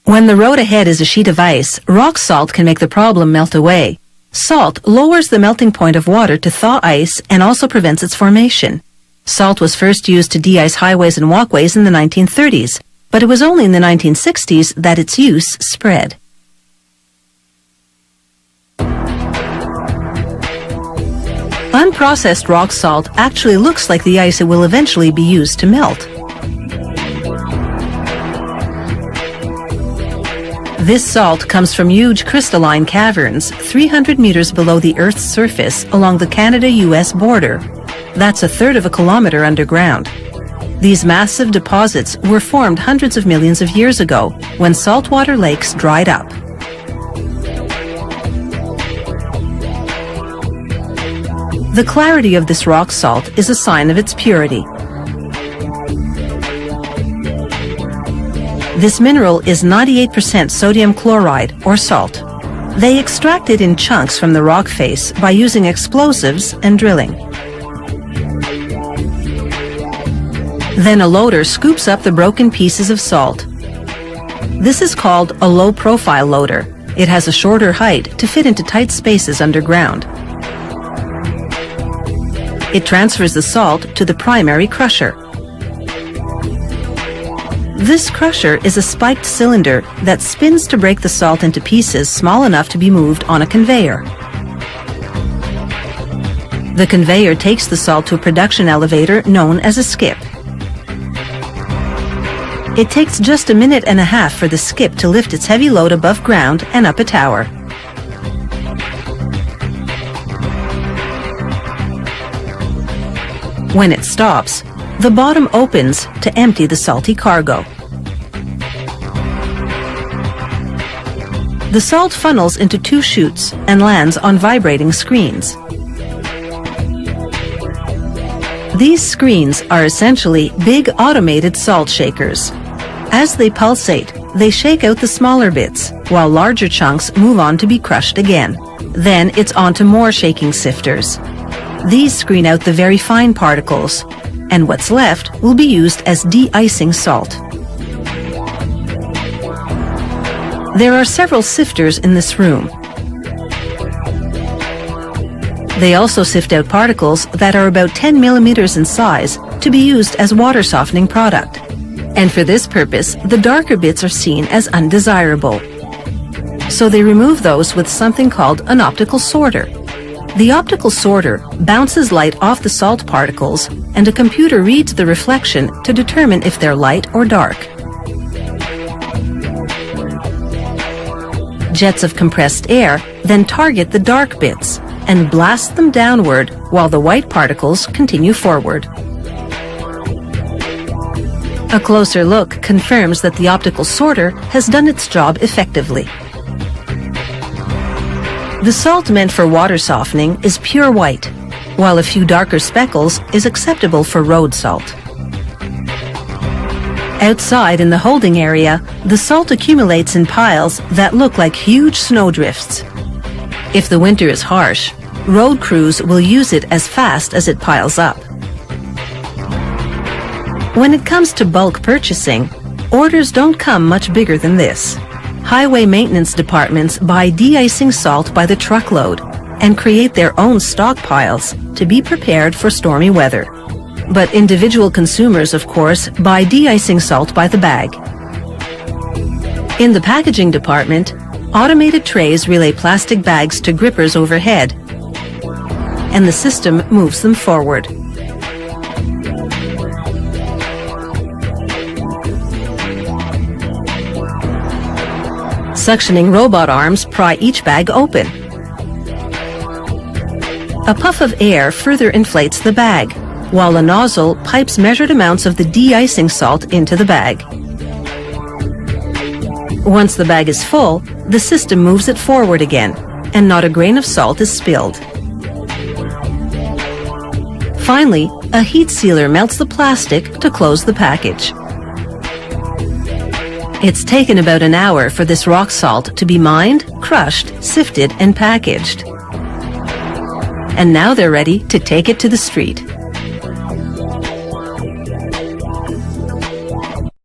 When the road ahead is a sheet of ice, rock salt can make the problem melt away. Salt lowers the melting point of water to thaw ice and also prevents its formation. Salt was first used to de-ice highways and walkways in the 1930s, but it was only in the 1960s that its use spread. Unprocessed rock salt actually looks like the ice it will eventually be used to melt. This salt comes from huge crystalline caverns 300 meters below the Earth's surface along the Canada-US border. That's a third of a kilometer underground. These massive deposits were formed hundreds of millions of years ago when saltwater lakes dried up. The clarity of this rock salt is a sign of its purity. This mineral is 98% sodium chloride, or salt. They extract it in chunks from the rock face by using explosives and drilling. Then a loader scoops up the broken pieces of salt. This is called a low-profile loader. It has a shorter height to fit into tight spaces underground. It transfers the salt to the primary crusher. This crusher is a spiked cylinder that spins to break the salt into pieces small enough to be moved on a conveyor. The conveyor takes the salt to a production elevator known as a skip. It takes just a minute and a half for the skip to lift its heavy load above ground and up a tower. When it stops, the bottom opens to empty the salty cargo. The salt funnels into two chutes and lands on vibrating screens. These screens are essentially big automated salt shakers. As they pulsate, they shake out the smaller bits, while larger chunks move on to be crushed again. Then it's on to more shaking sifters. These screen out the very fine particles, and what's left will be used as de-icing salt. There are several sifters in this room. They also sift out particles that are about 10 millimeters in size to be used as water softening product. And for this purpose, the darker bits are seen as undesirable. So they remove those with something called an optical sorter. The optical sorter bounces light off the salt particles, and a computer reads the reflection to determine if they're light or dark. Jets of compressed air then target the dark bits and blast them downward while the white particles continue forward. A closer look confirms that the optical sorter has done its job effectively. The salt meant for water softening is pure white, while a few darker speckles is acceptable for road salt. Outside in the holding area, the salt accumulates in piles that look like huge snowdrifts. If the winter is harsh, road crews will use it as fast as it piles up. When it comes to bulk purchasing, orders don't come much bigger than this. Highway maintenance departments buy de-icing salt by the truckload and create their own stockpiles to be prepared for stormy weather. But individual consumers, of course, buy de-icing salt by the bag. In the packaging department, automated trays relay plastic bags to grippers overhead, and the system moves them forward. Suctioning robot arms pry each bag open. A puff of air further inflates the bag, while a nozzle pipes measured amounts of the de-icing salt into the bag. Once the bag is full, the system moves it forward again, and not a grain of salt is spilled. Finally, a heat sealer melts the plastic to close the package. It's taken about an hour for this rock salt to be mined, crushed, sifted, and packaged. And now they're ready to take it to the street.